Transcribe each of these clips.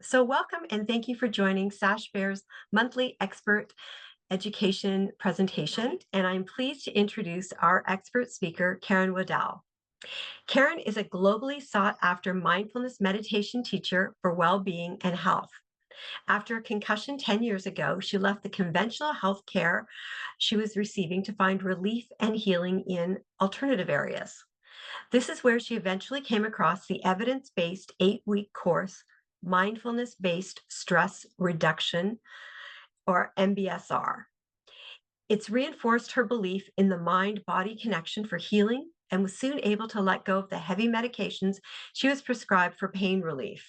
So, welcome and thank you for joining Sashbear's monthly expert education presentation. And I'm pleased to introduce our expert speaker, Karen Waddell. Karen is a globally sought after mindfulness meditation teacher for well being and health. After a concussion 10 years ago, she left the conventional health care she was receiving to find relief and healing in alternative areas. This is where she eventually came across the evidence based 8-week course, Mindfulness-Based Stress Reduction, or MBSR. It's reinforced her belief in the mind body connection for healing and was soon able to let go of the heavy medications she was prescribed for pain relief.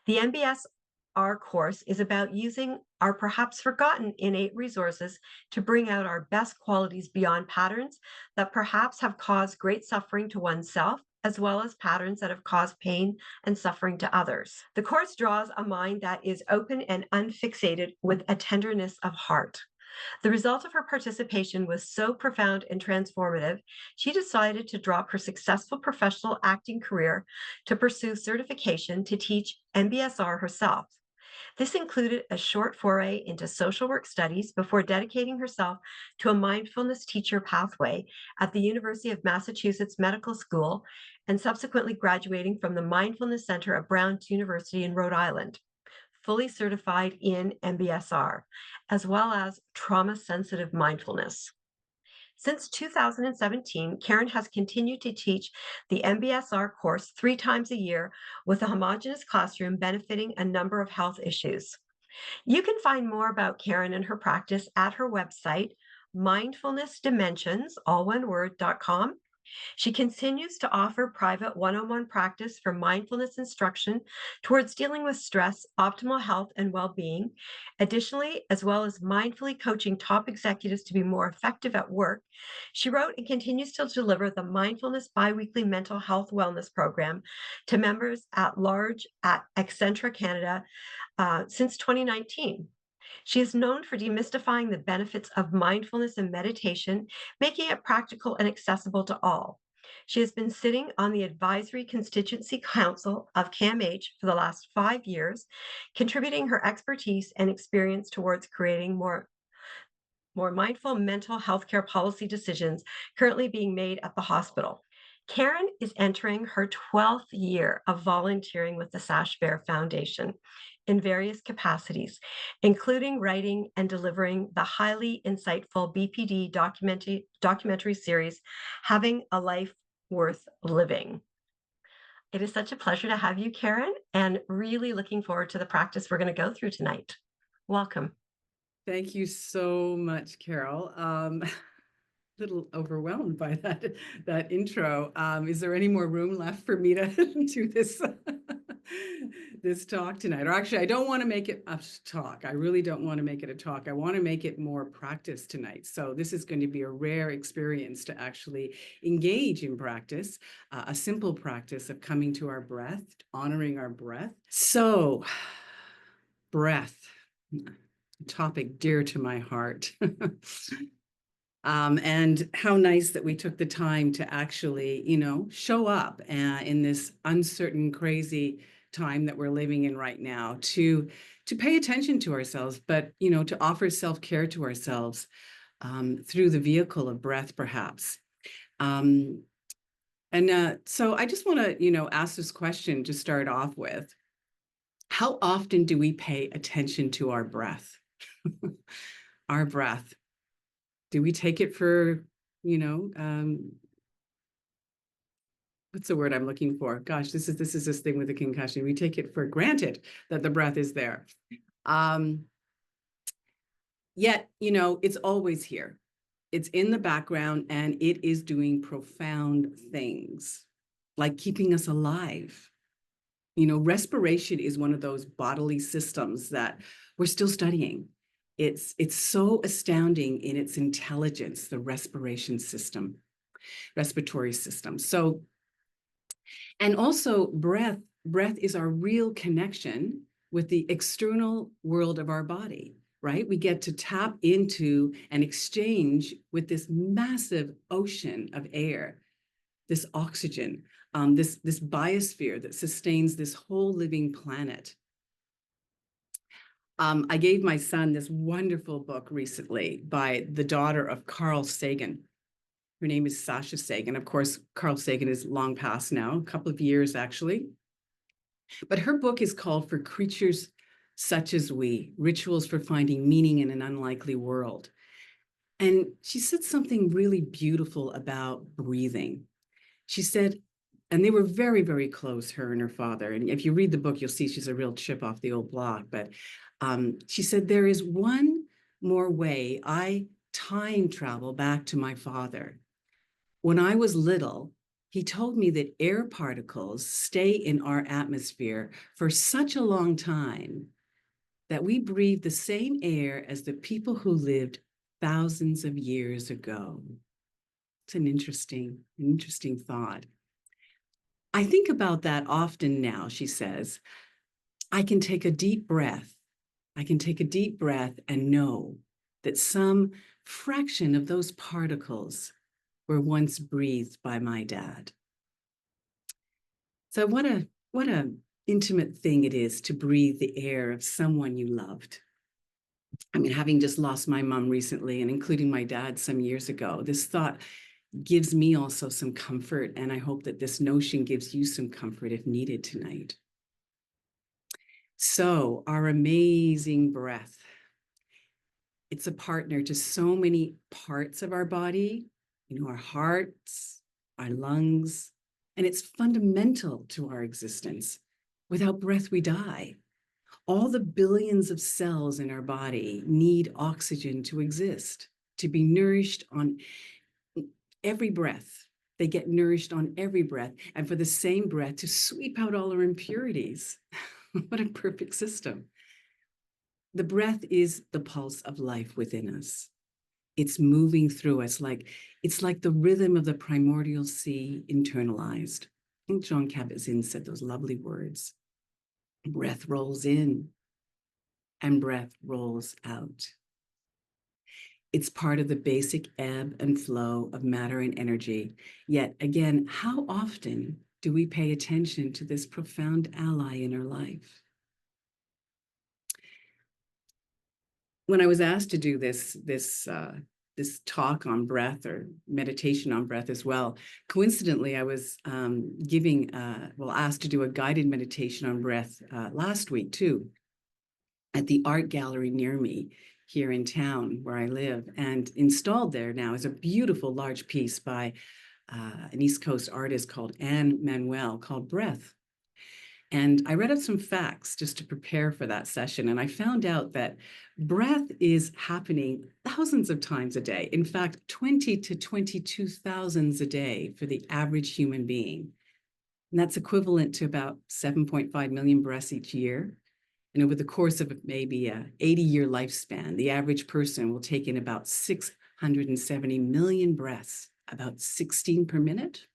The MBSR course is about using our perhaps forgotten innate resources to bring out our best qualities beyond patterns that perhaps have caused great suffering to oneself, as well as patterns that have caused pain and suffering to others. The course draws a mind that is open and unfixated with a tenderness of heart. The result of her participation was so profound and transformative, she decided to drop her successful professional acting career to pursue certification to teach MBSR herself. This included a short foray into social work studies before dedicating herself to a mindfulness teacher pathway at the University of Massachusetts Medical School and subsequently graduating from the Mindfulness Center at Brown University in Rhode Island, fully certified in MBSR, as well as trauma sensitive mindfulness. Since 2017, Karen has continued to teach the MBSR course 3 times a year with a homogeneous classroom benefiting a number of health issues. You can find more about Karen and her practice at her website, mindfulnessdimensions, all one word.com. She continues to offer private one on one practice for mindfulness instruction towards dealing with stress, optimal health, and well being. Additionally, as well as mindfully coaching top executives to be more effective at work, she wrote and continues to deliver the Mindfulness Biweekly Mental Health Wellness Program to members at large at Accenture Canada since 2019. She is known for demystifying the benefits of mindfulness and meditation, making it practical and accessible to all. She has been sitting on the Advisory Constituency Council of CAMH for the last 5 years, contributing her expertise and experience towards creating more mindful mental health care policy decisions currently being made at the hospital. Karen is entering her 12th year of volunteering with the Sashbear Foundation in various capacities, including writing and delivering the highly insightful BPD documentary series, Having a Life Worth Living. It is such a pleasure to have you, Karen, and really looking forward to the practice we're going to go through tonight. Welcome. Thank you so much, Carol. Little overwhelmed by that intro. Is there any more room left for me to do this this talk tonight? Or actually, I don't want to make it a talk. I really don't want to make it a talk. I want to make it more practice tonight. So this is going to be a rare experience to actually engage in practice, a simple practice of coming to our breath, honoring our breath. So, breath. Topic dear to my heart. And how nice that we took the time to actually, show up in this uncertain, crazy time that we're living in right now to pay attention to ourselves, but, to offer self-care to ourselves through the vehicle of breath, perhaps. So I just want to, ask this question to start off with. How often do we pay attention to our breath? Our breath. Do we take it for, what's the word I'm looking for? Gosh, this is this thing with the concussion. We take it for granted that the breath is there. Yet, it's always here. It's in the background and it is doing profound things, like keeping us alive. Respiration is one of those bodily systems that we're still studying. It's so astounding in its intelligence, the respiratory system. So, and also breath is our real connection with the external world of our body, right? We get to tap into and exchange with this massive ocean of air, this oxygen, this biosphere that sustains this whole living planet. I gave my son this wonderful book recently by the daughter of Carl Sagan. Her name is Sasha Sagan. Of course, Carl Sagan is long past now, a couple of years actually. But her book is called For Creatures Such as We, Rituals for Finding Meaning in an Unlikely World. And she said something really beautiful about breathing. She said, and they were very, very close, her and her father. And if you read the book, you'll see she's a real chip off the old block. But she said, there is one more way I time travel back to my father. When I was little, he told me that air particles stay in our atmosphere for such a long time that we breathe the same air as the people who lived thousands of years ago. It's an interesting thought. I think about that often now, she says. I can take a deep breath. I can take a deep breath and know that some fraction of those particles were once breathed by my dad. So what a intimate thing it is to breathe the air of someone you loved. I mean, having just lost my mom recently and including my dad some years ago, this thought gives me also some comfort. And I hope that this notion gives you some comfort if needed tonight. So our amazing breath, it's a partner to so many parts of our body, our hearts, our lungs, and it's fundamental to our existence. Without breath, we die. All the billions of cells in our body need oxygen to exist, to be nourished on every breath. They get nourished on every breath, and for the same breath to sweep out all our impurities. What a perfect system. The breath is the pulse of life within us. It's moving through us it's like the rhythm of the primordial sea internalized. I think John Kabat-Zinn said those lovely words. Breath rolls in and breath rolls out. It's part of the basic ebb and flow of matter and energy. Yet again, how often do we pay attention to this profound ally in our life? When I was asked to do this talk on breath or meditation on breath as well, coincidentally, I was asked to do a guided meditation on breath last week too, at the art gallery near me here in town where I live. And installed there now is a beautiful large piece by an East Coast artist called Anne Manuel called Breath. And I read up some facts just to prepare for that session. And I found out that breath is happening thousands of times a day. In fact, 20 to 22,000 a day for the average human being. And that's equivalent to about 7.5 million breaths each year. And over the course of maybe an 80-year lifespan, the average person will take in about 670 million breaths, about 16 per minute,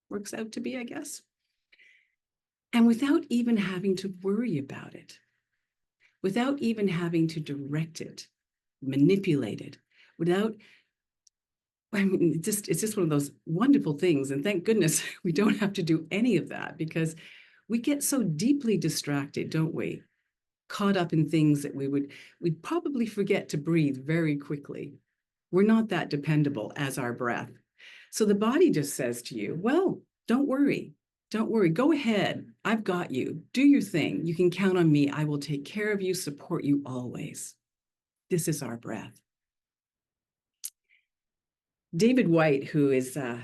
works out to be, I guess. And without even having to worry about it, without even having to direct it, manipulate it, it's just one of those wonderful things. And thank goodness we don't have to do any of that, because we get so deeply distracted, don't we? Caught up in things that we'd probably forget to breathe very quickly. We're not that dependable as our breath. So the body just says to you, well, don't worry. Don't worry, go ahead. I've got you. Do your thing. You can count on me. I will take care of you, support you always. This is our breath. David White, who is, I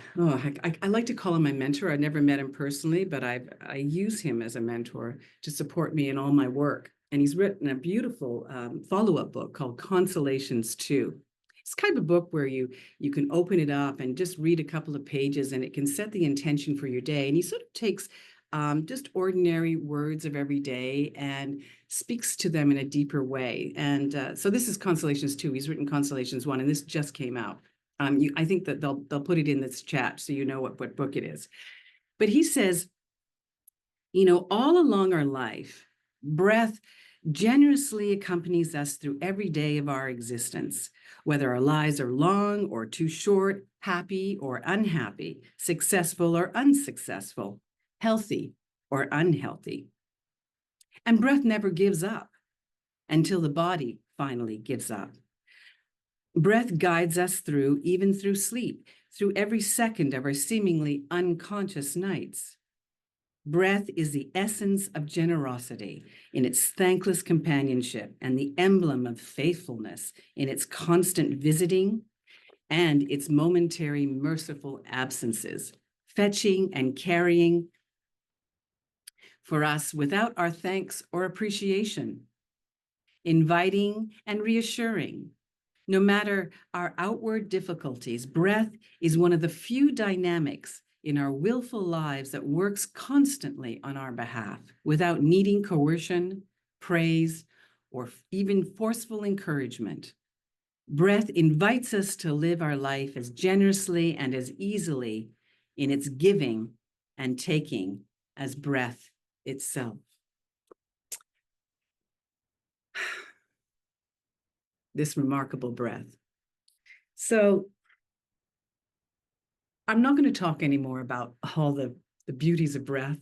like to call him my mentor. I've never met him personally, but I use him as a mentor to support me in all my work. And he's written a beautiful follow-up book called Consolations 2. It's kind of a book where you can open it up and just read a couple of pages, and it can set the intention for your day. And he sort of takes just ordinary words of every day and speaks to them in a deeper way. And so this is Consolations 2. He's written Consolations 1, and this just came out. I think that they'll put it in this chat so you know what book it is. But he says, all along our life, breath generously accompanies us through every day of our existence, whether our lives are long or too short, happy or unhappy, successful or unsuccessful, healthy or unhealthy. And breath never gives up. until the body finally gives up. Breath guides us through, even through sleep, through every second of our seemingly unconscious nights. Breath is the essence of generosity in its thankless companionship and the emblem of faithfulness in its constant visiting and its momentary merciful absences, fetching and carrying for us without our thanks or appreciation, inviting and reassuring. No matter our outward difficulties, breath is one of the few dynamics in our willful lives that works constantly on our behalf without needing coercion, praise, or even forceful encouragement. Breath invites us to live our life as generously and as easily in its giving and taking as breath itself. This remarkable breath. So I'm not going to talk anymore about all the beauties of breath,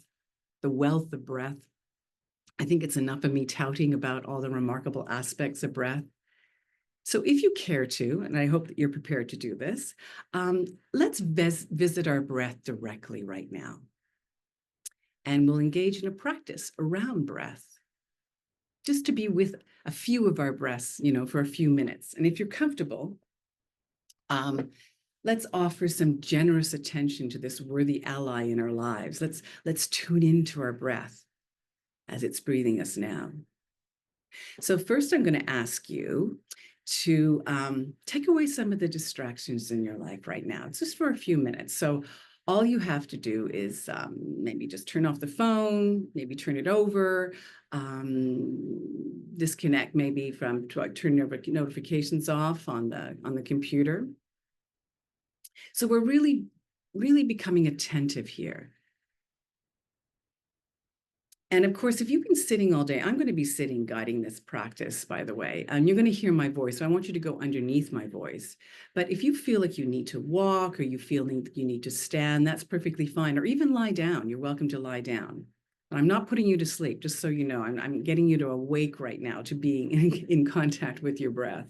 the wealth of breath. I think it's enough of me touting about all the remarkable aspects of breath. So if you care to, and I hope that you're prepared to do this, let's visit our breath directly right now. And we'll engage in a practice around breath, just to be with a few of our breaths, for a few minutes. And if you're comfortable, let's offer some generous attention to this worthy ally in our lives. Let's tune into our breath as it's breathing us now. So first, I'm going to ask you to take away some of the distractions in your life right now. It's just for a few minutes. So all you have to do is maybe just turn off the phone, maybe turn it over, disconnect maybe from turn notifications off on the computer. So we're really, really becoming attentive here. And of course, if you've been sitting all day, I'm going to be sitting guiding this practice, by the way, and you're going to hear my voice. So I want you to go underneath my voice. But if you feel like you need to walk or you feel like you need to stand, that's perfectly fine. Or even lie down. You're welcome to lie down. But I'm not putting you to sleep, just so you know. I'm getting you to awake right now to being in contact with your breath.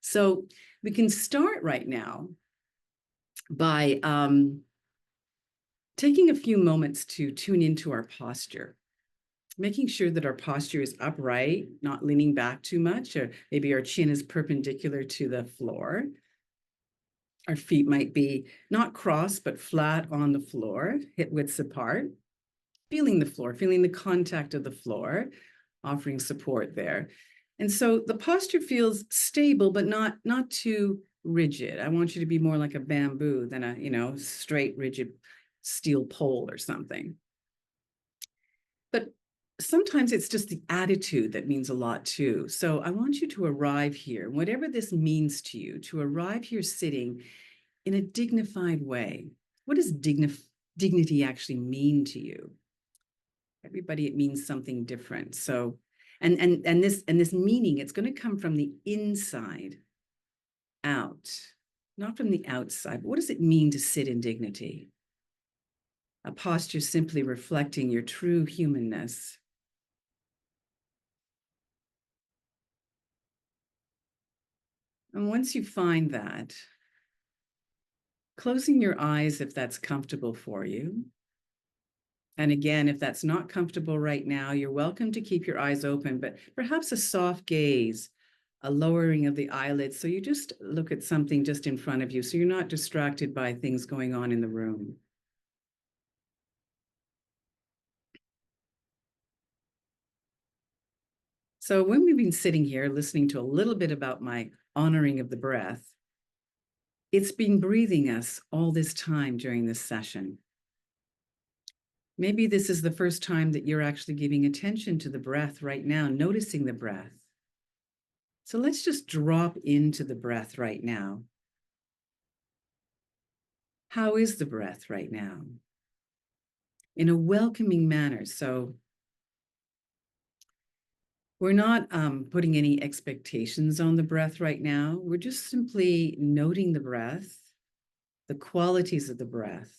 So we can start right now by taking a few moments to tune into our posture. Making sure that our posture is upright, not leaning back too much, or maybe our chin is perpendicular to the floor. Our feet might be not crossed, but flat on the floor, hip widths apart. Feeling the floor, feeling the contact of the floor, offering support there. And so the posture feels stable, but not too rigid. I want you to be more like a bamboo than a, straight, rigid steel pole or something. But sometimes it's just the attitude that means a lot too. So I want you to arrive here, whatever this means to you, to arrive here sitting in a dignified way. What does dignity actually mean to you? Everybody, it means something different. So, and this meaning, it's going to come from the inside out, not from the outside. What does it mean to sit in dignity? A posture simply reflecting your true humanness. And once you find that, closing your eyes if that's comfortable for you. And again, if that's not comfortable right now, you're welcome to keep your eyes open, but perhaps a soft gaze, a lowering of the eyelids. So you just look at something just in front of you, so you're not distracted by things going on in the room. So when we've been sitting here listening to a little bit about my honoring of the breath, it's been breathing us all this time during this session. Maybe this is the first time that you're actually giving attention to the breath right now, noticing the breath. So let's just drop into the breath right now. How is the breath right now? In a welcoming manner. So we're not putting any expectations on the breath right now. We're just simply noting the breath, the qualities of the breath.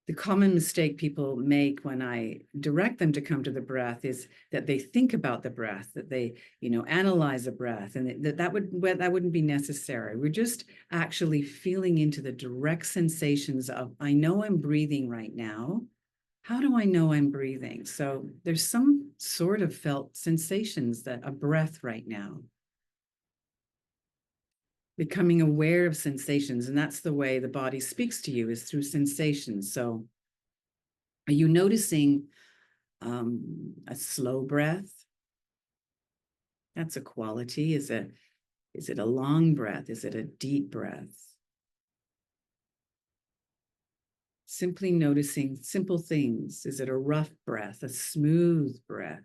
The common mistake people make when I direct them to come to the breath is that they think about the breath, that they, analyze the breath, and that wouldn't be necessary. We're just actually feeling into the direct sensations of, I know I'm breathing right now. How do I know I'm breathing? So there's some sort of felt sensations that a breath right now. Becoming aware of sensations, and that's the way the body speaks to you, is through sensations. So are you noticing a slow breath? That's a quality. Is it a long breath? Is it a deep breath? Simply noticing simple things. Is it a rough breath, a smooth breath?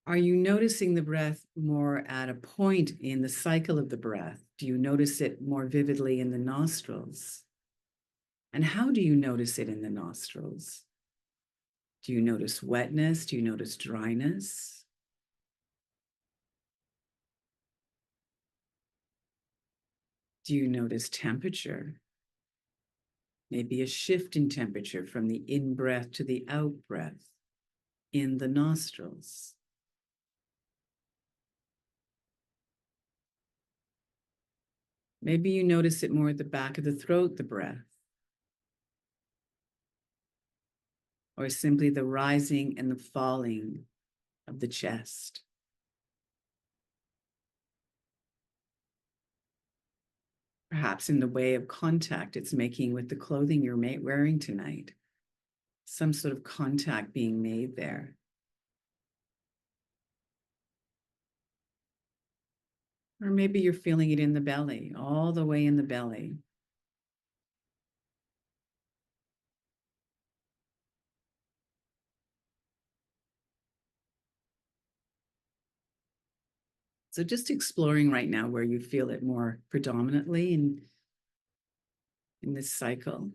Are you noticing the breath more at a point in the cycle of the breath? Do you notice it more vividly in the nostrils? And how do you notice it in the nostrils? Do you notice wetness? Do you notice dryness? Do you notice temperature? Maybe a shift in temperature from the in-breath to the out-breath in the nostrils. Maybe you notice it more at the back of the throat, the breath, or simply the rising and the falling of the chest. Perhaps in the way of contact it's making with the clothing you're wearing tonight. Some sort of contact being made there. Or maybe you're feeling it in the belly, all the way in the belly. So just exploring right now where you feel it more predominantly in this cycle.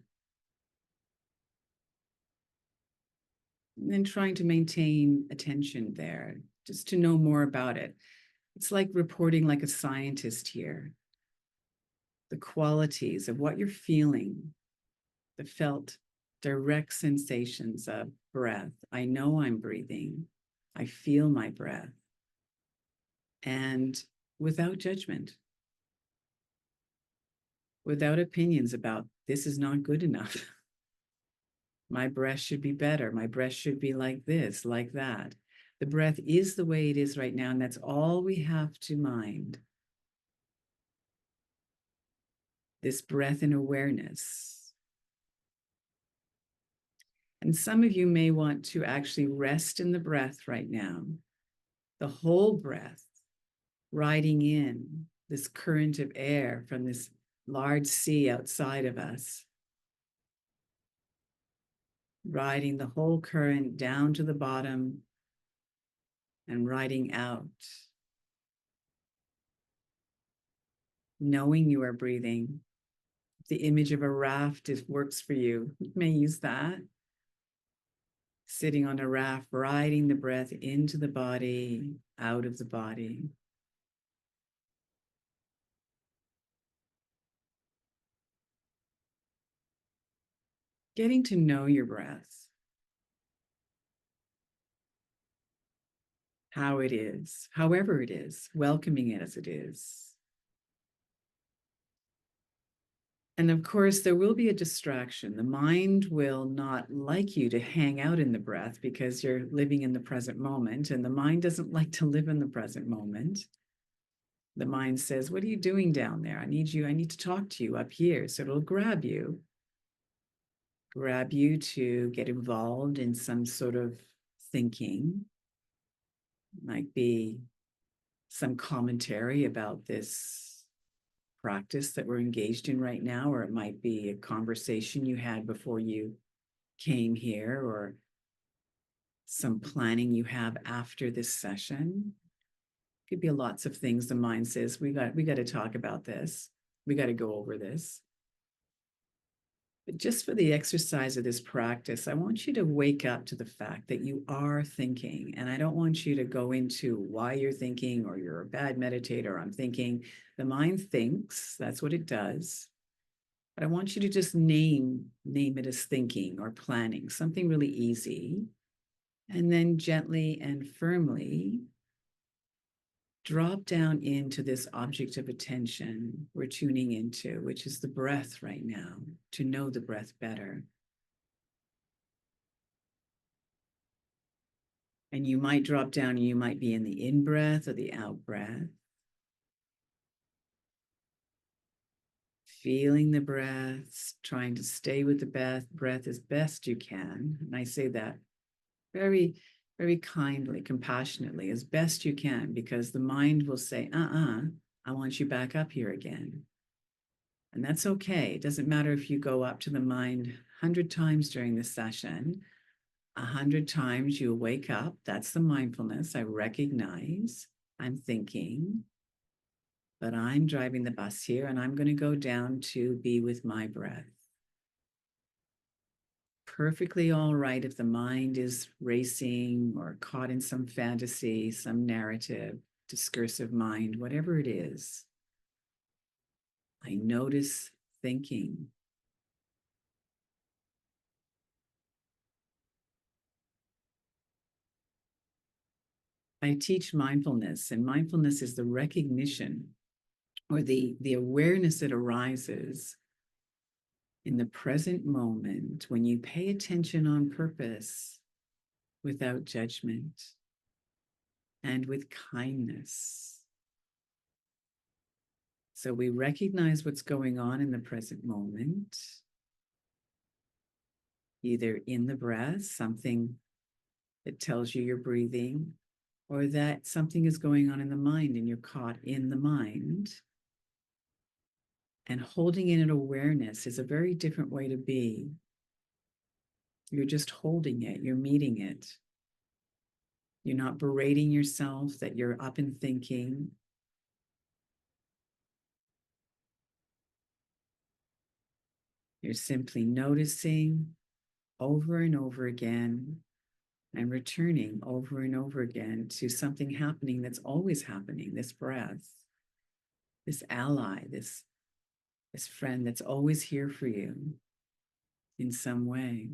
And then trying to maintain attention there, just to know more about it. It's like reporting like a scientist here. The qualities of what you're feeling, the felt direct sensations of breath. I know I'm breathing. I feel my breath. And without judgment, without opinions about this is not good enough. My breath should be better. My breath should be like this, like that. The breath is the way it is right now, and that's all we have to mind. This breath in awareness. And some of you may want to actually rest in the breath right now, the whole breath, riding in this current of air from this large sea outside of us, riding the whole current down to the bottom and riding out. Knowing you are breathing. The image of a raft works for you. You may use that. Sitting on a raft, riding the breath into the body, out of the body. Getting to know your breath. How it is, however it is, welcoming it as it is. And of course, there will be a distraction. The mind will not like you to hang out in the breath because you're living in the present moment, and the mind doesn't like to live in the present moment. The mind says, what are you doing down there? I need to talk to you up here. So it'll grab you to get involved in some sort of thinking. Might be some commentary about this practice that we're engaged in right now, or it might be a conversation you had before you came here, or some planning you have after this session. Could be lots of things the mind says, we got to talk about this. We got to go over this. But just for the exercise of this practice, I want you to wake up to the fact that you are thinking. And I don't want you to go into why you're thinking or you're a bad meditator. I'm thinking. The mind thinks, that's what it does. But I want you to just name it as thinking or planning, something really easy. And then gently and firmly drop down into this object of attention we're tuning into, which is the breath right now, to know the breath better. And you might drop down and you might be in the in breath or the out breath. Feeling the breaths, trying to stay with the breath as best you can. And I say that very, very kindly, compassionately, as best you can, because the mind will say, I want you back up here again. And that's okay. It doesn't matter if you go up to the mind 100 times during the session. 100 times you wake up. That's the mindfulness. I recognize I'm thinking, but I'm driving the bus here and I'm going to go down to be with my breath. Perfectly all right if the mind is racing or caught in some fantasy, some narrative, discursive mind, whatever it is. I notice thinking. I teach mindfulness, and mindfulness is the recognition or the awareness that arises in the present moment when you pay attention on purpose without judgment and with kindness. So we recognize what's going on in the present moment, either in the breath, something that tells you you're breathing, or that something is going on in the mind and you're caught in the mind. And holding it in awareness is a very different way to be. You're just holding it, you're meeting it. You're not berating yourself that you're up and thinking. You're simply noticing over and over again and returning over and over again to something happening that's always happening, this breath, this ally, this friend that's always here for you in some way.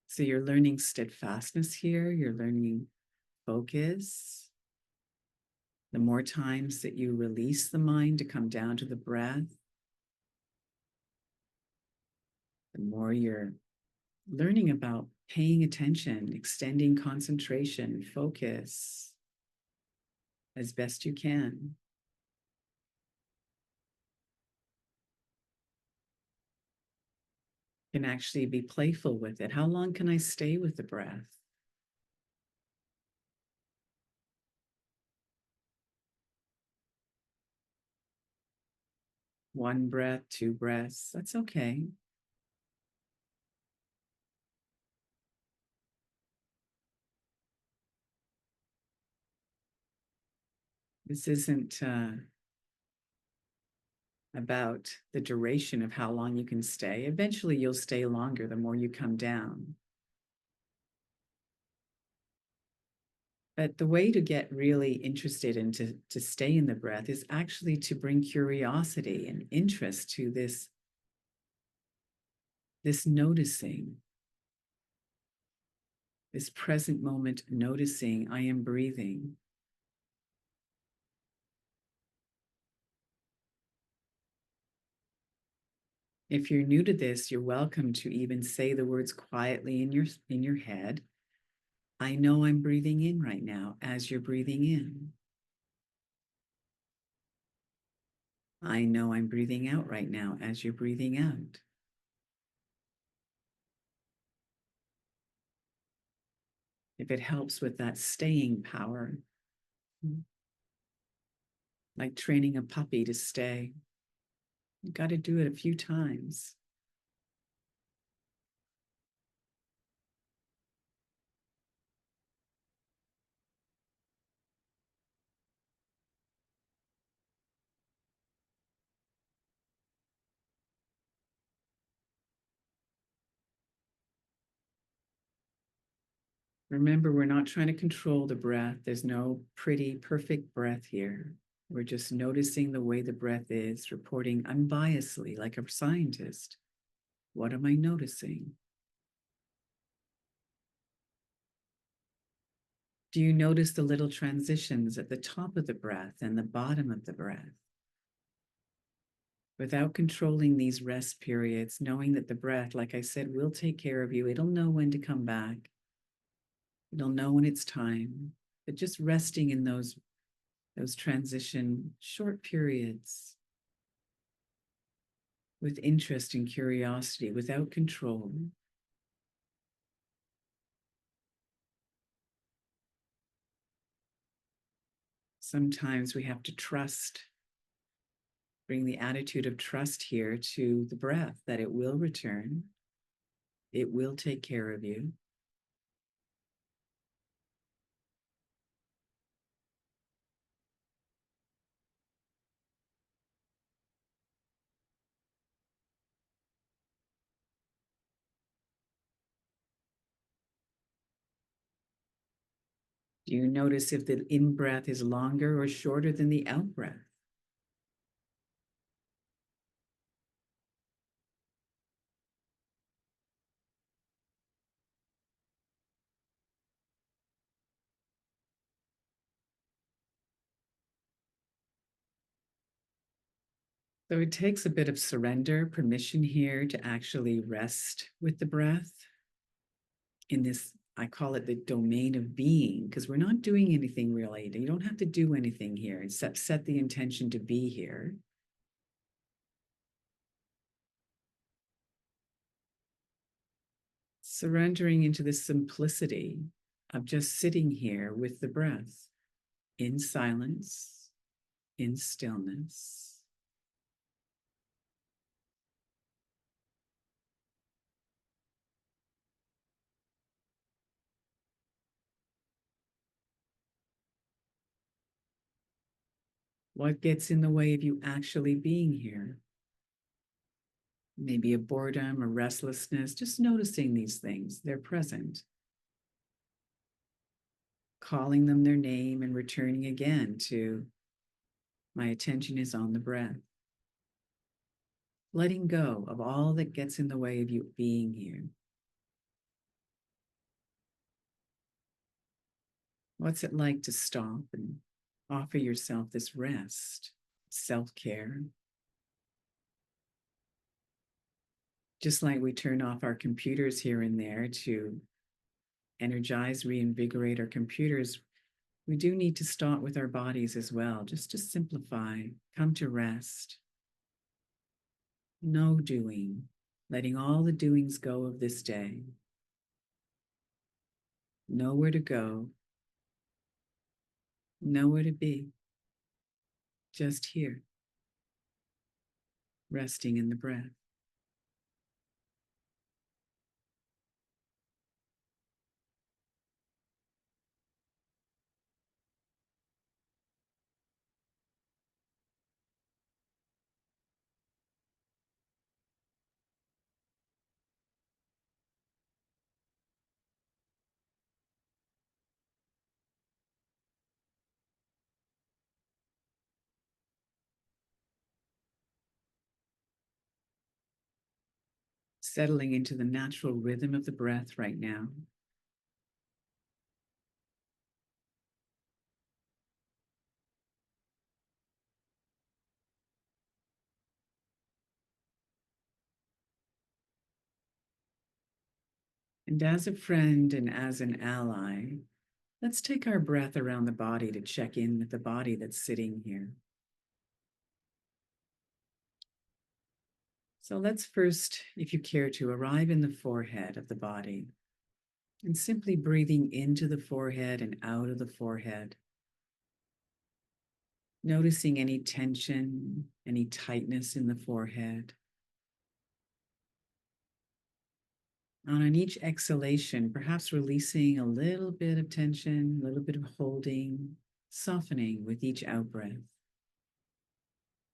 So you're learning steadfastness here, you're learning focus. The more times that you release the mind to come down to the breath, the more you're learning about paying attention, extending concentration, focus as best you can. You can actually be playful with it. How long can I stay with the breath? One breath, two breaths, that's okay. This isn't about the duration of how long you can stay. Eventually, you'll stay longer the more you come down. But the way to get really interested and to stay in the breath is actually to bring curiosity and interest to this noticing, this present moment noticing I am breathing. If you're new to this, you're welcome to even say the words quietly in your head. I know I'm breathing in right now as you're breathing in. I know I'm breathing out right now as you're breathing out. If it helps with that staying power, like training a puppy to stay, you got to do it a few times. Remember, we're not trying to control the breath. There's no pretty, perfect breath here. We're just noticing the way the breath is, reporting unbiasedly like a scientist. What am I noticing? Do you notice the little transitions at the top of the breath and the bottom of the breath? Without controlling these rest periods, knowing that the breath, like I said, will take care of you. It'll know when to come back. It'll know when it's time. But just resting in those transition short periods with interest and curiosity, without control. Sometimes we have to trust, bring the attitude of trust here to the breath, that it will return, it will take care of you. Do you notice if the in breath is longer or shorter than the out breath? So it takes a bit of surrender, permission here to actually rest with the breath in this, I call it the domain of being, because we're not doing anything really. You don't have to do anything here except set the intention to be here. Surrendering into the simplicity of just sitting here with the breath in silence, in stillness. What gets in the way of you actually being here? Maybe a boredom or restlessness, just noticing these things, they're present. Calling them their name and returning again to my attention is on the breath. Letting go of all that gets in the way of you being here. What's it like to stop and offer yourself this rest, self-care? Just like we turn off our computers here and there to energize, reinvigorate our computers, we do need to start with our bodies as well, just to simplify, come to rest. No doing, letting all the doings go of this day. Nowhere to go, nowhere to be, just here, resting in the breath. Settling into the natural rhythm of the breath right now. And as a friend and as an ally, let's take our breath around the body to check in with the body that's sitting here. So let's first, if you care to, arrive in the forehead of the body and simply breathing into the forehead and out of the forehead. Noticing any tension, any tightness in the forehead. And on each exhalation, perhaps releasing a little bit of tension, a little bit of holding, softening with each out breath.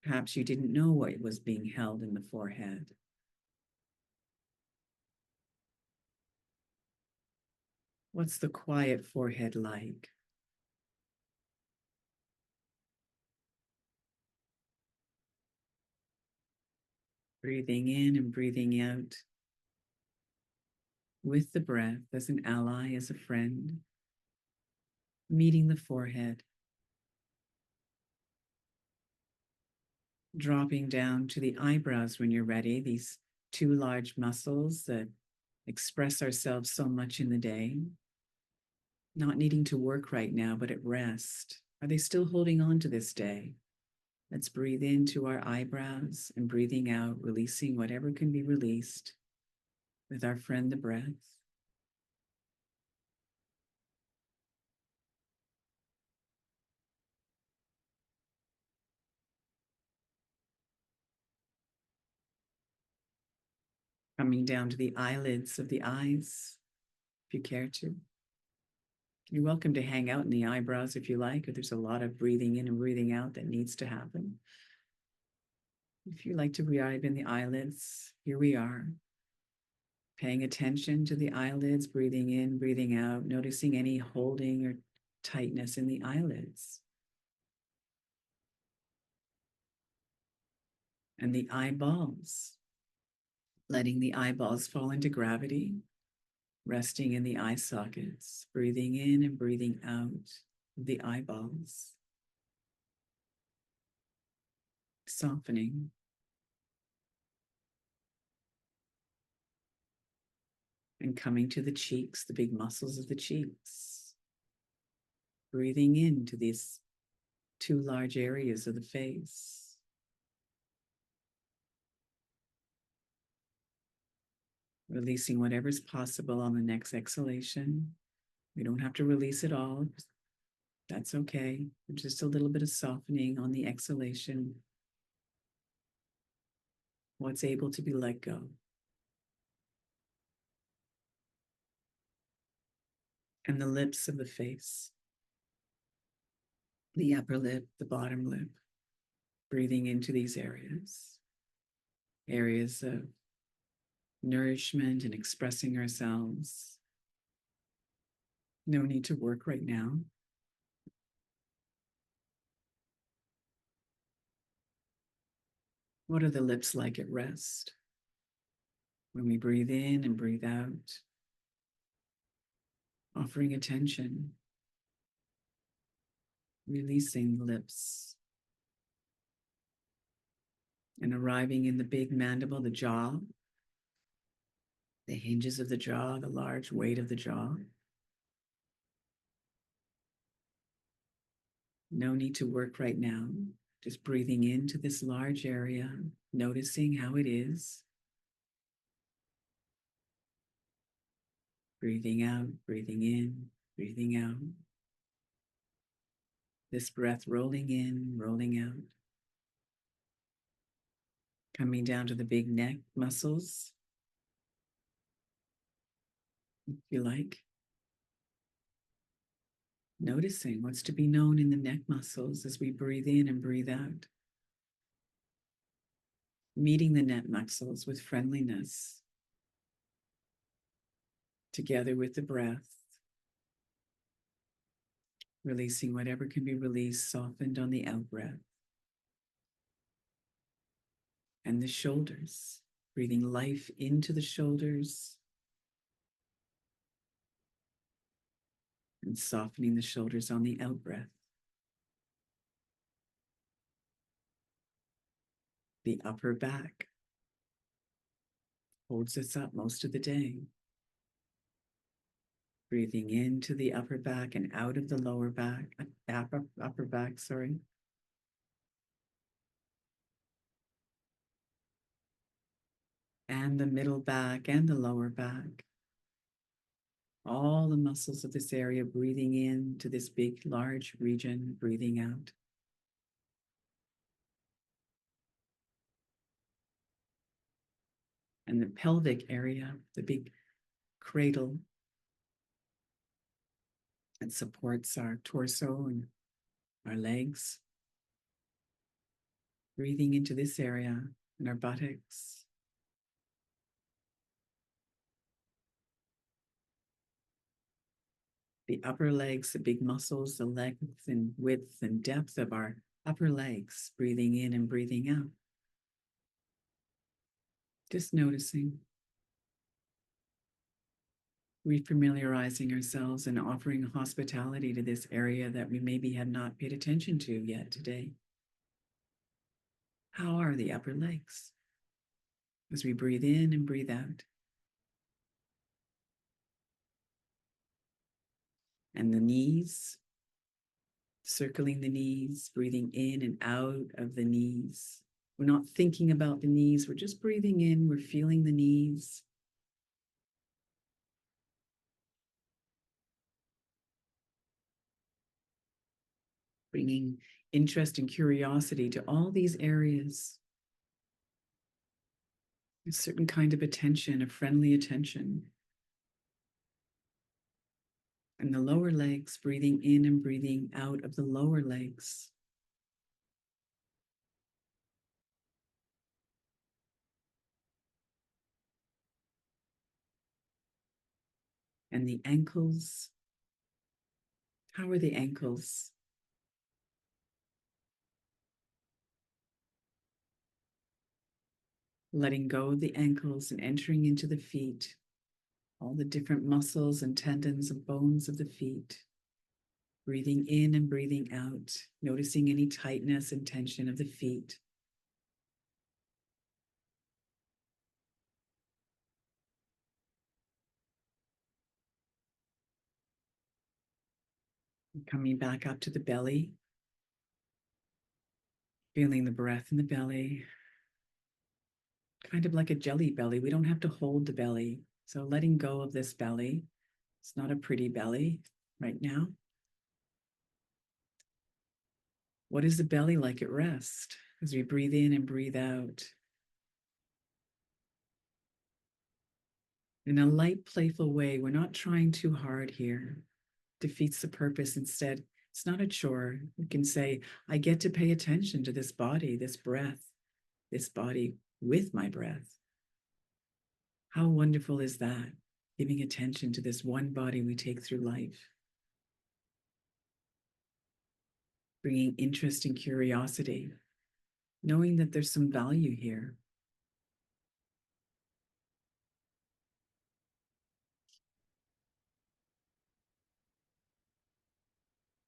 Perhaps you didn't know what was being held in the forehead. What's the quiet forehead like? Breathing in and breathing out with the breath as an ally, as a friend, meeting the forehead, dropping down to the eyebrows when you're ready, these two large muscles that express ourselves so much in the day, not needing to work right now, but at rest. Are they still holding on to this day? Let's breathe into our eyebrows and breathing out, releasing whatever can be released with our friend, the breath. Coming down to the eyelids of the eyes, if you care to. You're welcome to hang out in the eyebrows if you like, if there's a lot of breathing in and breathing out that needs to happen. If you like to dive in the eyelids, here we are. Paying attention to the eyelids, breathing in, breathing out, noticing any holding or tightness in the eyelids. And the eyeballs, letting the eyeballs fall into gravity, resting in the eye sockets, breathing in and breathing out of the eyeballs, softening. And coming to the cheeks, the big muscles of the cheeks, breathing into these two large areas of the face. Releasing whatever's possible on the next exhalation. We don't have to release it all. That's okay. Just a little bit of softening on the exhalation. What's able to be let go. And the lips of the face. The upper lip, the bottom lip. Breathing into these areas. Areas of nourishment and expressing ourselves. No need to work right now. What are the lips like at rest? When we breathe in and breathe out, offering attention, releasing the lips, and arriving in the big mandible, the jaw, the hinges of the jaw, the large weight of the jaw. No need to work right now. Just breathing into this large area, noticing how it is. Breathing out, breathing in, breathing out. This breath rolling in, rolling out. Coming down to the big neck muscles, if you like. Noticing what's to be known in the neck muscles as we breathe in and breathe out. Meeting the neck muscles with friendliness, together with the breath. Releasing whatever can be released, softened on the out breath. And the shoulders, breathing life into the shoulders. And softening the shoulders on the out breath. The upper back holds us up most of the day. Breathing into the upper back and out of the lower back, upper back, sorry. And the middle back and the lower back. All the muscles of this area breathing in to this big, large region, breathing out. And the pelvic area, the big cradle that supports our torso and our legs. Breathing into this area and our buttocks. The upper legs, the big muscles, the length and width and depth of our upper legs, breathing in and breathing out. Just noticing, refamiliarizing ourselves and offering hospitality to this area that we maybe have not paid attention to yet today. How are the upper legs? As we breathe in and breathe out. And the knees, circling the knees, breathing in and out of the knees. We're not thinking about the knees, we're just breathing in, we're feeling the knees. Bringing interest and curiosity to all these areas. A certain kind of attention, a friendly attention. And the lower legs, breathing in and breathing out of the lower legs. And the ankles. How are the ankles? Letting go of the ankles and entering into the feet. All the different muscles and tendons and bones of the feet. Breathing in and breathing out, noticing any tightness and tension of the feet. Coming back up to the belly. Feeling the breath in the belly. Kind of like a jelly belly. We don't have to hold the belly. So letting go of this belly. It's not a pretty belly right now. What is the belly like at rest as we breathe in and breathe out? In a light, playful way, we're not trying too hard here. Defeats the purpose. Instead, it's not a chore. We can say, I get to pay attention to this body, this breath, this body with my breath. How wonderful is that? Giving attention to this one body we take through life. Bringing interest and curiosity, knowing that there's some value here.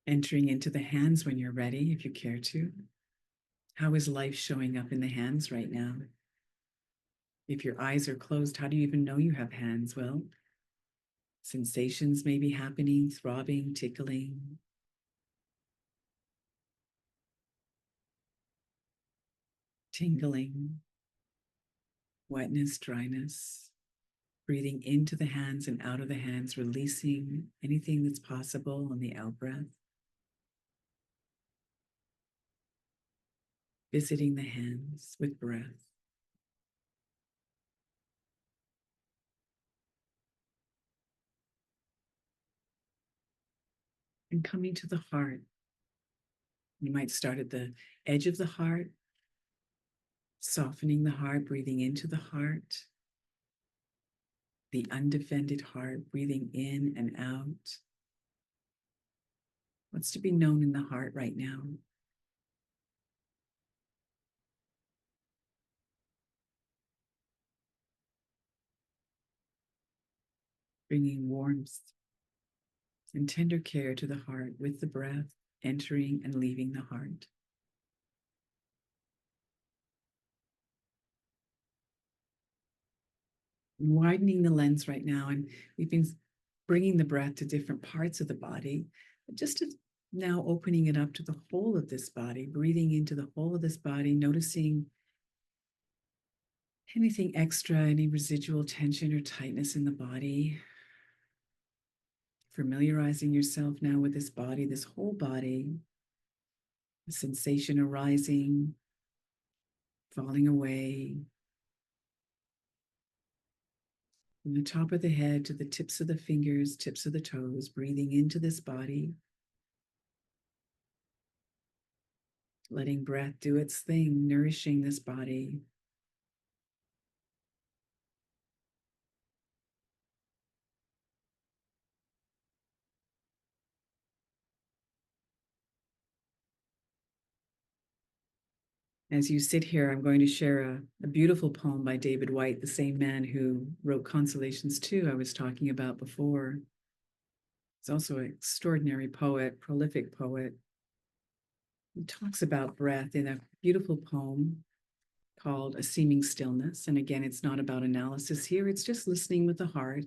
Entering into the hands when you're ready, if you care to. How is life showing up in the hands right now? If your eyes are closed, how do you even know you have hands? Well, sensations may be happening, throbbing, tickling. Tingling, wetness, dryness. Breathing into the hands and out of the hands, releasing anything that's possible on the out breath. Visiting the hands with breath. And coming to the heart. You might start at the edge of the heart, softening the heart, breathing into the heart, the undefended heart, breathing in and out. What's to be known in the heart right now? Bringing warmth and tender care to the heart with the breath, entering and leaving the heart. Widening the lens right now, and we've been bringing the breath to different parts of the body, just to now opening it up to the whole of this body, breathing into the whole of this body, noticing anything extra, any residual tension or tightness in the body. Familiarizing yourself now with this body, this whole body, the sensation arising, falling away. From the top of the head to the tips of the fingers, tips of the toes, breathing into this body. Letting breath do its thing, nourishing this body. As you sit here, I'm going to share a beautiful poem by David White, the same man who wrote Consolations 2 I was talking about before. He's also an extraordinary poet, prolific poet. He talks about breath in a beautiful poem called A Seeming Stillness. And again, it's not about analysis here. It's just listening with the heart.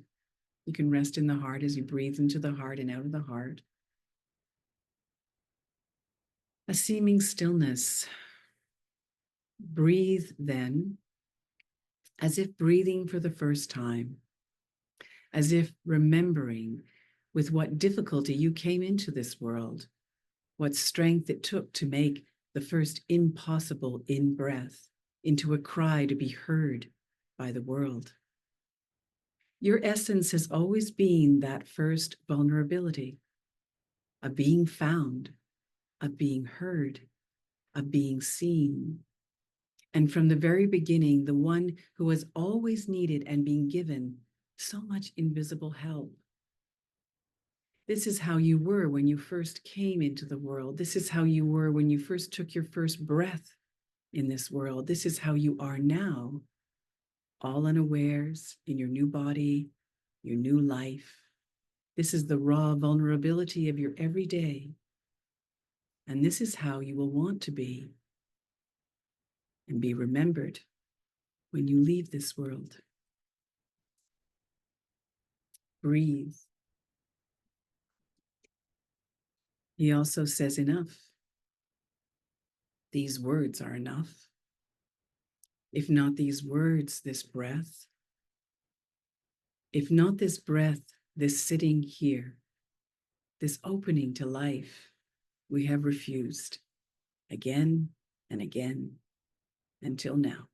You can rest in the heart as you breathe into the heart and out of the heart. A seeming stillness. Breathe then, as if breathing for the first time, as if remembering with what difficulty you came into this world, what strength it took to make the first impossible in-breath into a cry to be heard by the world. Your essence has always been that first vulnerability, a being found, a being heard, a being seen. And from the very beginning, the one who has always needed and been given so much invisible help. This is how you were when you first came into the world. This is how you were when you first took your first breath in this world. This is how you are now, all unawares in your new body, your new life. This is the raw vulnerability of your everyday. And this is how you will want to be and be remembered when you leave this world. Breathe. He also says enough. These words are enough. If not these words, this breath. If not this breath, this sitting here, this opening to life, we have refused again and again until now.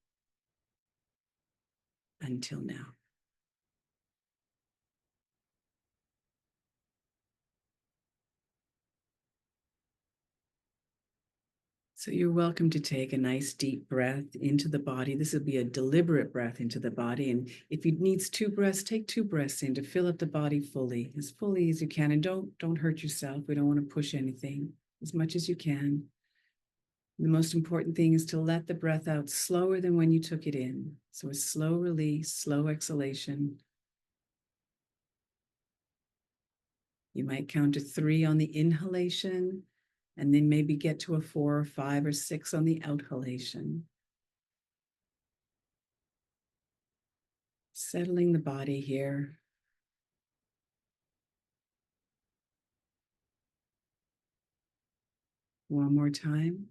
Until now. So you're welcome to take a nice deep breath into the body. This will be a deliberate breath into the body. And if it needs 2 breaths, take 2 breaths in to fill up the body fully as you can. And don't hurt yourself. We don't want to push anything, as much as you can. The most important thing is to let the breath out slower than when you took it in. So a slow release, slow exhalation. You might count to 3 on the inhalation, and then maybe get to a 4 or 5 or 6 on the exhalation. Settling the body here. One more time.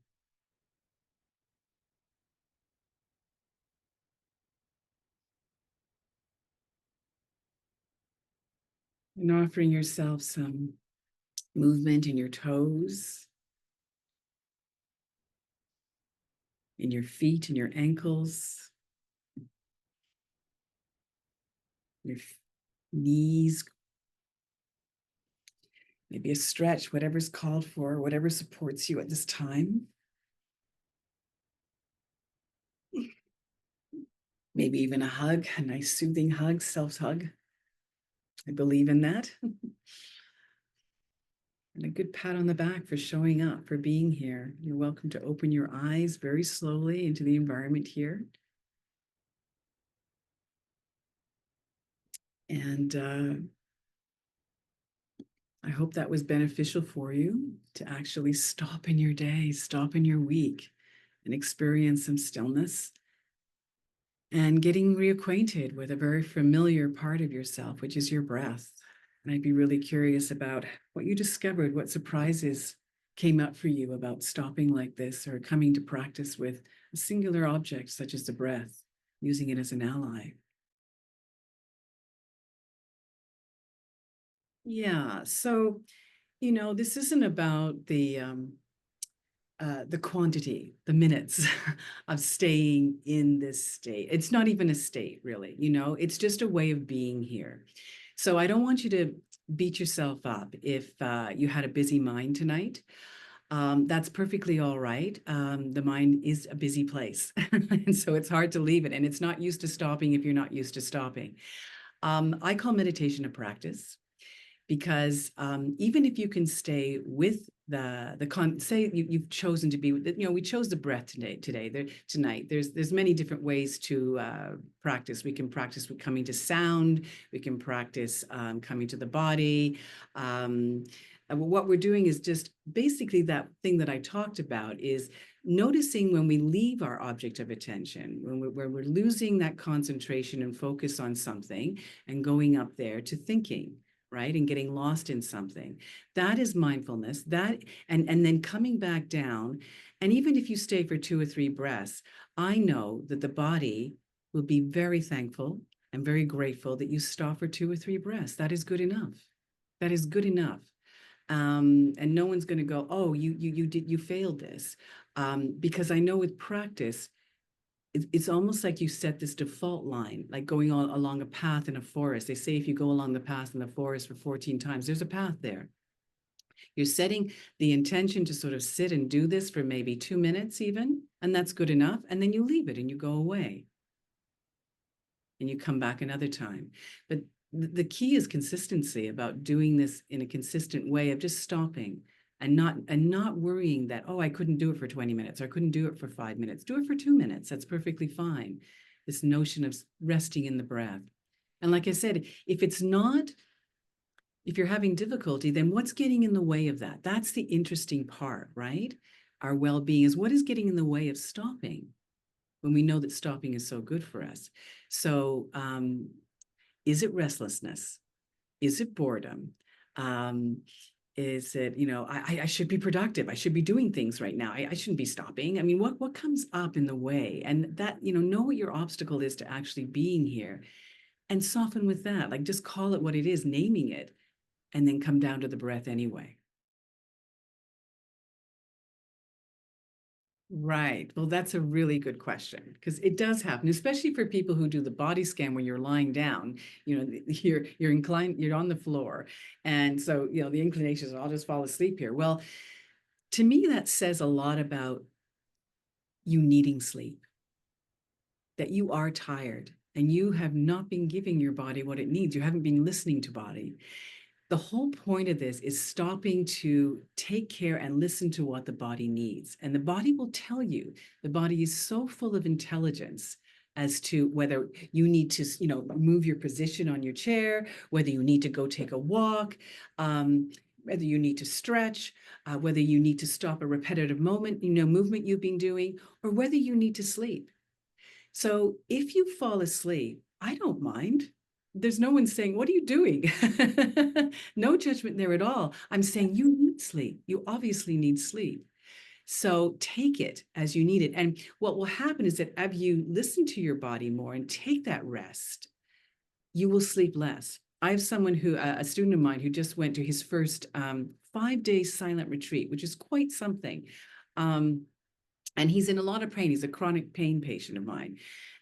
And offering yourself some movement in your toes, in your feet and your ankles, your knees, maybe a stretch, whatever's called for, whatever supports you at this time. Maybe even a hug, a nice soothing hug, self-hug. I believe in that. And a good pat on the back for showing up, for being here. You're welcome to open your eyes very slowly into the environment here. And I hope that was beneficial for you to actually stop in your day, stop in your week, and experience some stillness and getting reacquainted with a very familiar part of yourself, which is your breath. And I'd be really curious about what you discovered, what surprises came up for you about stopping like this or coming to practice with a singular object such as the breath, using it as an ally. Yeah, so, this isn't about the quantity, the minutes of staying in this state. It's not even a state, really, it's just a way of being here. So I don't want you to beat yourself up if you had a busy mind tonight. That's perfectly all right. The mind is a busy place, and so it's hard to leave it, and it's not used to stopping if you're not used to stopping. I call meditation a practice. because even if you can stay with say you've chosen to be with, we chose the breath tonight. There's many different ways to practice. We can practice with coming to sound. We can practice coming to the body. And what we're doing is just basically that thing that I talked about, is noticing when we leave our object of attention, when we're losing that concentration and focus on something and going up there to thinking, right? And getting lost in something. That is mindfulness. And then coming back down. And even if you stay for 2 or 3 breaths, I know that the body will be very thankful and very grateful that you stop for 2 or 3 breaths. That is good enough. That is good enough. And no one's going to go, oh, you failed this. Because I know with practice, it's almost like you set this default line, like going along a path in a forest. They say if you go along the path in the forest for 14 times, there's a path there. You're setting the intention to sort of sit and do this for maybe 2 minutes even, and that's good enough. And then you leave it and you go away. And you come back another time. But the key is consistency, about doing this in a consistent way of just stopping and not worrying that, oh, I couldn't do it for 20 minutes or I couldn't do it for 5 minutes. Do it for 2 minutes. That's perfectly fine. This notion of resting in the breath. And like I said, if you're having difficulty, then what's getting in the way of that? That's the interesting part, right? Our well-being is what is getting in the way of stopping when we know that stopping is so good for us. So is it restlessness? Is it boredom? Is it, I should be productive. I should be doing things right now. I shouldn't be stopping. I mean, what comes up in the way? And that, know what your obstacle is to actually being here and soften with that. Like just call it what it is, naming it, and then come down to the breath anyway. Right. Well, that's a really good question, because it does happen, especially for people who do the body scan when you're lying down. You're inclined, you're on the floor, and so the inclination is, I'll just fall asleep here. Well, to me, that says a lot about you needing sleep, that you are tired and you have not been giving your body what it needs. You haven't been listening to body. The whole point of this is stopping to take care and listen to what the body needs. And the body will tell you. The body is so full of intelligence as to whether you need to, move your position on your chair, whether you need to go take a walk, whether you need to stretch, whether you need to stop a repetitive movement you've been doing, or whether you need to sleep. So if you fall asleep, I don't mind. There's no one saying, what are you doing? No judgment there at all. I'm saying you need sleep. You obviously need sleep. So take it as you need it. And what will happen is that as you listen to your body more and take that rest, you will sleep less. I have a student of mine who just went to his first 5-day silent retreat, which is quite something. And he's in a lot of pain. He's a chronic pain patient of mine.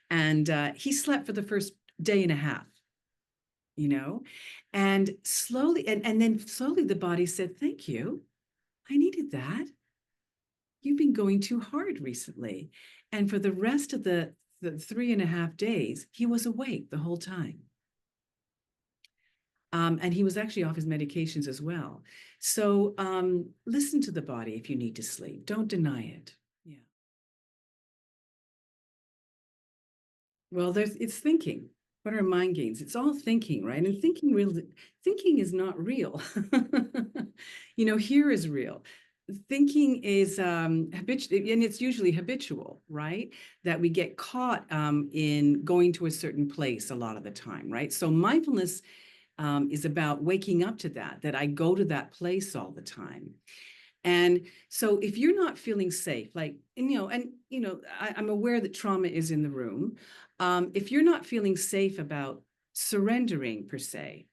And he slept for the first day and a half, and slowly, and then slowly the body said, thank you. I needed that. You've been going too hard recently. And for the rest of the 3.5 days, he was awake the whole time. And he was actually off his medications as well. So listen to the body if you need to sleep. Don't deny it. Yeah. Well, it's thinking. What are mind games? It's all thinking, right? And thinking is not real. Here is real. Thinking is habitual, and it's usually habitual, right? That we get caught in going to a certain place a lot of the time, right? So mindfulness is about waking up to that I go to that place all the time. And so if you're not feeling safe, I'm aware that trauma is in the room. If you're not feeling safe about surrendering per se,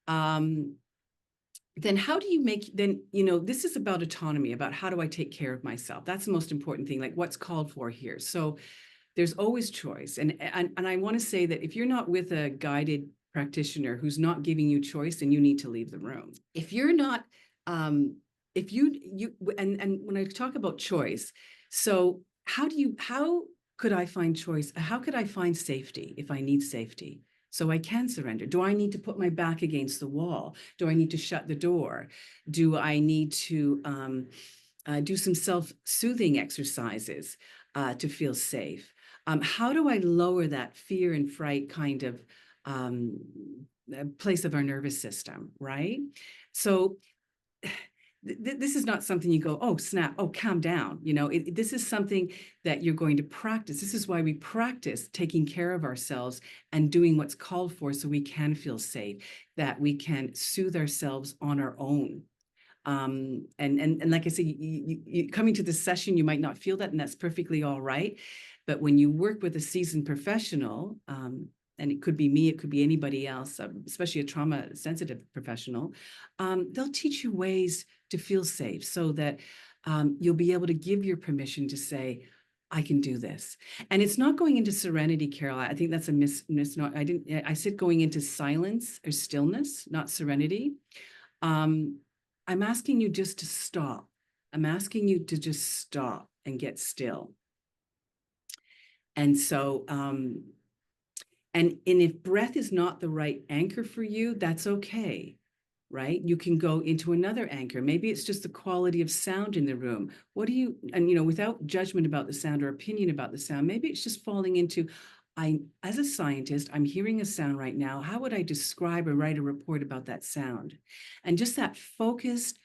then how do you this is about autonomy, about how do I take care of myself? That's the most important thing, like what's called for here. So there's always choice. And I want to say that if you're not with a guided practitioner who's not giving you choice, then you need to leave the room. If you're not, if you and when I talk about choice, so how could I find choice? How could I find safety if I need safety? so I can surrender? Do I need to put my back against the wall? Do I need to shut the door? Do I need to do some self-soothing exercises to feel safe? How do I lower that fear and fright kind of place of our nervous system, right? So this is not something you go, oh, snap, oh, calm down. This is something that you're going to practice. This is why we practice taking care of ourselves and doing what's called for so we can feel safe, that we can soothe ourselves on our own. And like I said, you coming to this session, you might not feel that, and that's perfectly all right. But when you work with a seasoned professional, and it could be me, it could be anybody else, especially a trauma sensitive professional, they'll teach you ways to feel safe so that you'll be able to give your permission to say, I can do this. And it's not going into serenity, Carol. I think that's a misnomer. I said going into silence or stillness, not serenity. I'm asking you just to stop. I'm asking you to just stop and get still. And so, and if breath is not the right anchor for you, that's okay, right? You can go into another anchor. Maybe it's just the quality of sound in the room. And without judgment about the sound or opinion about the sound, maybe it's just falling into, as a scientist, I'm hearing a sound right now. How would I describe or write a report about that sound? And just that focused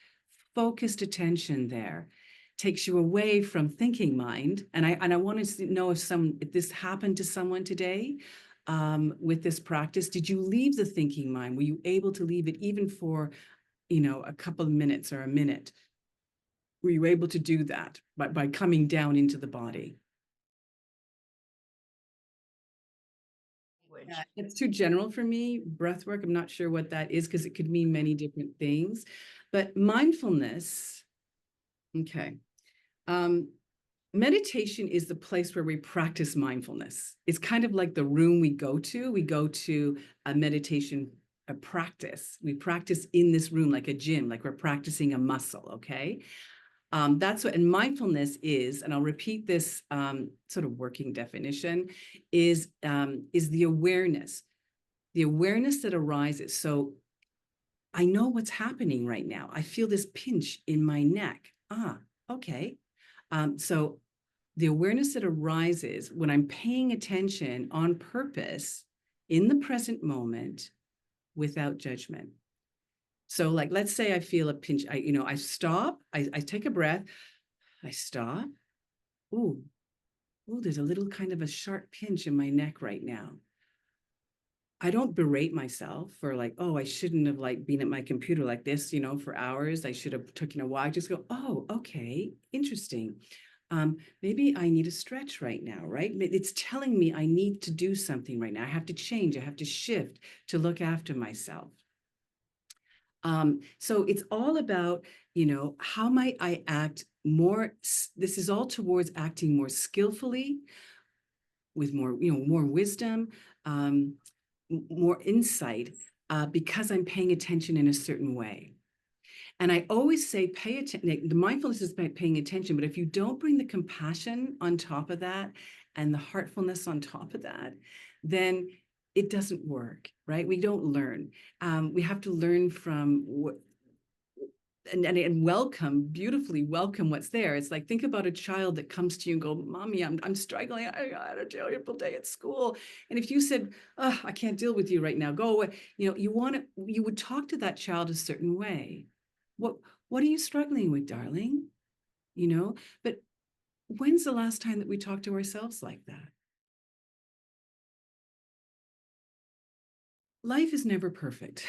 attention there takes you away from thinking mind. And I wanted to know if this happened to someone today with this practice. Did you leave the thinking mind? Were you able to leave it even for, a couple of minutes or a minute? Were you able to do that by coming down into the body? Language. It's too general for me. Breath work, I'm not sure what that is because it could mean many different things. But mindfulness, okay. Meditation is the place where we practice mindfulness. It's kind of like the room we go to. We go to a meditation practice. We practice in this room like a gym, like we're practicing a muscle, okay? That's what, and mindfulness is, and I'll repeat this sort of working definition, is the awareness that arises. So I know what's happening right now. I feel this pinch in my neck. Okay. So the awareness that arises when I'm paying attention on purpose in the present moment without judgment. So like, let's say I feel a pinch, I stop, I take a breath, I stop. Ooh, there's a little kind of a sharp pinch in my neck right now. I don't berate myself for like, oh, I shouldn't have like been at my computer like this, for hours. I should have taken a walk. I just go, oh, okay, interesting. Maybe I need a stretch right now, right? It's telling me I need to do something right now. I have to change. I have to shift to look after myself. So it's all about, how might I act more? This is all towards acting more skillfully, with more, more wisdom, more insight, because I'm paying attention in a certain way. And I always say, pay attention. The mindfulness is paying attention, but if you don't bring the compassion on top of that and the heartfulness on top of that, then it doesn't work, right? We don't learn. We have to learn from and beautifully welcome what's there. It's like, think about a child that comes to you and go, Mommy, I'm struggling. I had a terrible day at school. And if you said, oh, I can't deal with you right now, go away. You would talk to that child a certain way. What are you struggling with, darling? But when's the last time that we talked to ourselves like that? Life is never perfect.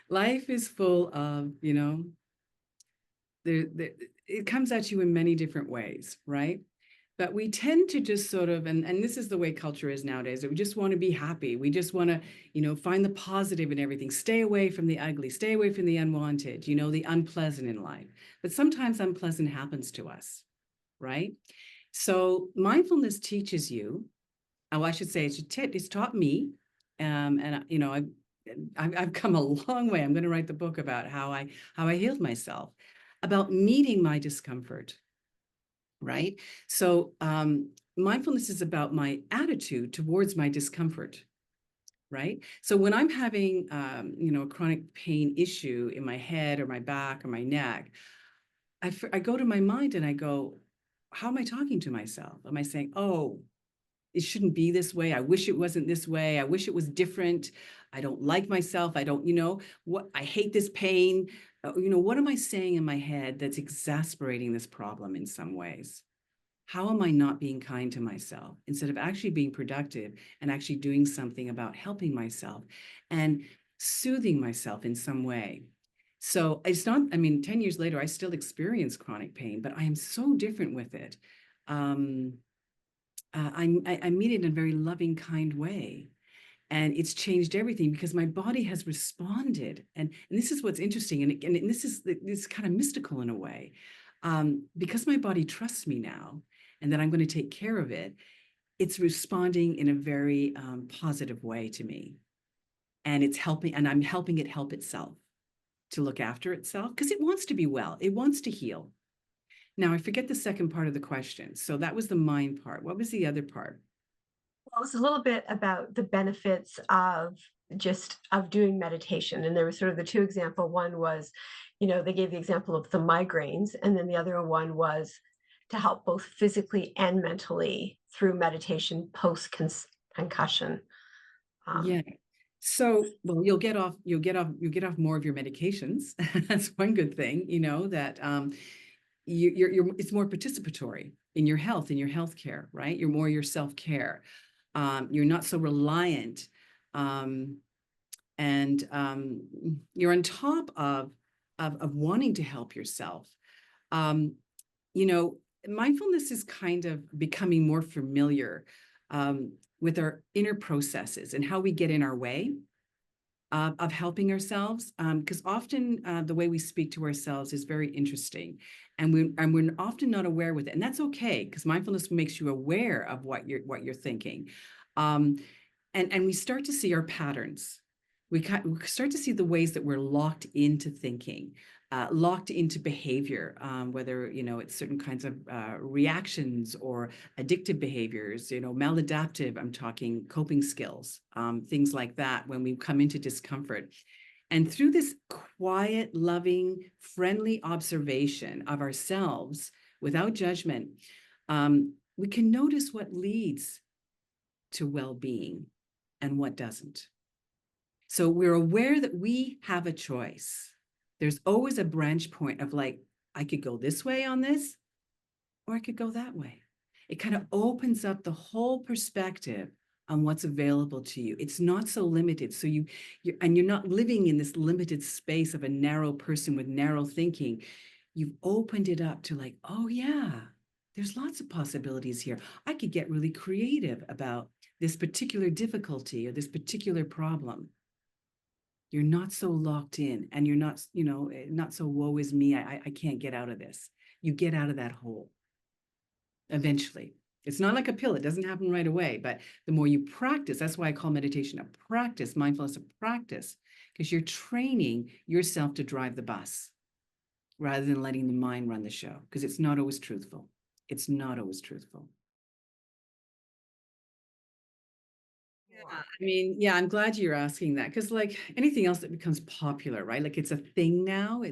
Life is full of, it comes at you in many different ways, right? But we tend to just sort of, and this is the way culture is nowadays, that we just want to be happy. We just want to, find the positive in everything, stay away from the ugly, stay away from the unwanted, the unpleasant in life. But sometimes unpleasant happens to us, right? So mindfulness teaches you, I should say it's taught me, and I've come a long way. I'm going to write the book about how I healed myself, about meeting my discomfort, right? So mindfulness is about my attitude towards my discomfort. right? So when I'm having, a chronic pain issue in my head or my back or my neck, I go to my mind and I go, how am I talking to myself? Am I saying, oh, it shouldn't be this way. I wish it wasn't this way. I wish it was different. I don't like myself. I don't, what, I hate this pain. What am I saying in my head that's exasperating this problem in some ways? How am I not being kind to myself instead of actually being productive and actually doing something about helping myself and soothing myself in some way? So it's not, 10 years later, I still experience chronic pain, but I am so different with it. Um, I mean it in a very loving, kind way. And it's changed everything because my body has responded. And this is what's interesting. And this is kind of mystical in a way. Because my body trusts me now and that I'm going to take care of it, it's responding in a very positive way to me. And it's helping, and I'm helping it help itself to look after itself because it wants to be well. It wants to heal. Now, I forget the second part of the question. So that was the mind part. What was the other part? Well, it was a little bit about the benefits of doing meditation. And there was sort of the two example. One was, they gave the example of the migraines, and then the other one was to help both physically and mentally through meditation post concussion. Um, Yeah. So, well, you'll get off more of your medications. That's one good thing, that it's more participatory in your health, in your healthcare, right? You're more your self-care. You're not so reliant, um, and you're on top of wanting to help yourself. Um, Mindfulness is kind of becoming more familiar with our inner processes and how we get in our way of helping ourselves. Because often the way we speak to ourselves is very interesting, and we're often not aware with it, and that's okay because mindfulness makes you aware of what you're thinking. Um, and we start to see our patterns. We start to see the ways that we're locked into thinking, locked into behavior, whether it's certain kinds of reactions or addictive behaviors, maladaptive. I'm talking coping skills, things like that. When we come into discomfort, and through this quiet, loving, friendly observation of ourselves without judgment, we can notice what leads to well-being and what doesn't. So we're aware that we have a choice. There's always a branch point of like, I could go this way on this, or I could go that way. It kind of opens up the whole perspective on what's available to you. It's not so limited. So you're not living in this limited space of a narrow person with narrow thinking. You've opened it up to like, oh yeah, there's lots of possibilities here. I could get really creative about this particular difficulty or this particular problem. You're not so locked in, and you're not, not so woe is me. I can't get out of this. You get out of that hole eventually. It's not like a pill. It doesn't happen right away, but the more you practice, that's why I call meditation a practice, mindfulness a practice, because you're training yourself to drive the bus rather than letting the mind run the show, because it's not always truthful. It's not always truthful. Yeah, I'm glad you're asking that because, like anything else that becomes popular, right? Like it's a thing now.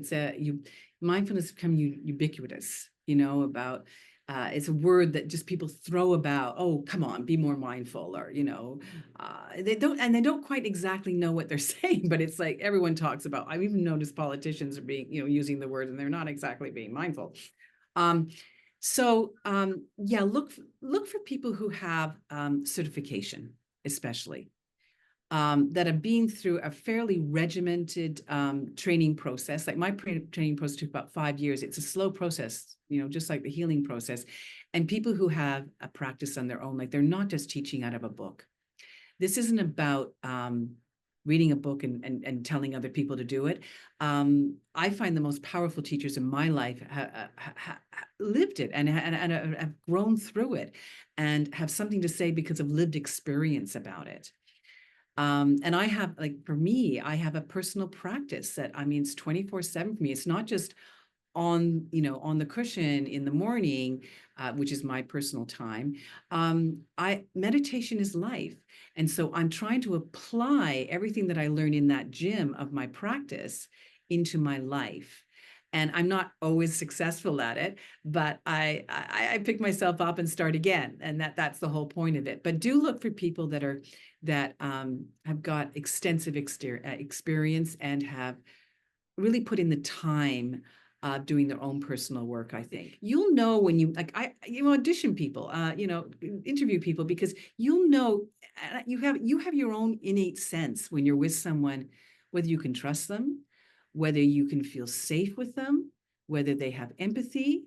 Mindfulness become ubiquitous. About it's a word that just people throw about. Oh, come on, be more mindful, or they don't quite exactly know what they're saying, but it's like everyone talks about. I've even noticed politicians are being using the word and they're not exactly being mindful. Um, yeah, look for people who have certification, especially that have been through a fairly regimented training process. Like my training process took about 5 years. It's a slow process, just like the healing process. And people who have a practice on their own, like they're not just teaching out of a book. This isn't about reading a book and telling other people to do it. I find the most powerful teachers in my life lived it and have grown through it and have something to say because of lived experience about it. And I have, for me, I have a personal practice that, it's 24/7 for me. It's not just on, on the cushion in the morning, which is my personal time, meditation is life. And so I'm trying to apply everything that I learned in that gym of my practice into my life. And I'm not always successful at it, but I pick myself up and start again. And that's the whole point of it. But do look for people that have got extensive experience and have really put in the time doing their own personal work. I think you'll know when you audition people, interview people, because you'll know you have your own innate sense when you're with someone, whether you can trust them, whether you can feel safe with them, whether they have empathy.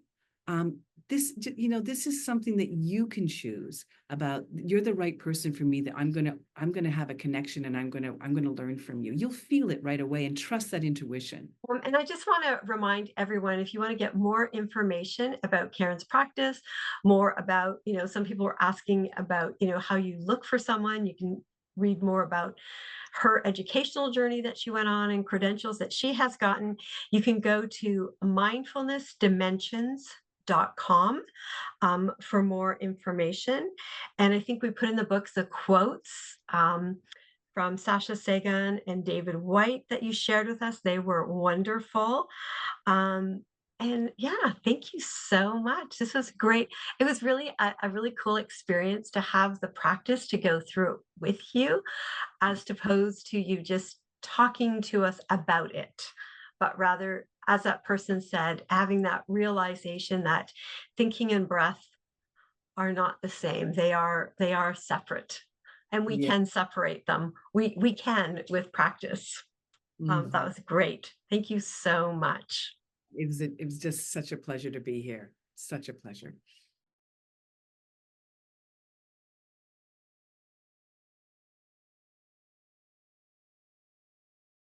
This is something that you can choose about. You're the right person for me, that I'm gonna have a connection, and I'm gonna learn from you. You'll feel it right away and trust that intuition. And I just want to remind everyone, if you want to get more information about Karen's practice, more about, some people are asking about, how you look for someone, you can read more about her educational journey that she went on and credentials that she has gotten. You can go to mindfulnessdimensions.com for more information. And I think we put in the books the quotes from Sasha Sagan and David White that you shared with us. They were wonderful. And yeah, thank you so much. This was great. It was really a really cool experience to have the practice to go through with you, as opposed to you just talking to us about it, but rather, as that person said, having that realization that thinking and breath are not the same. They are separate, and we Yeah. can separate them. We can with practice. That Mhm. was great. Thank you so much. It was just such a pleasure to be here. Such a pleasure.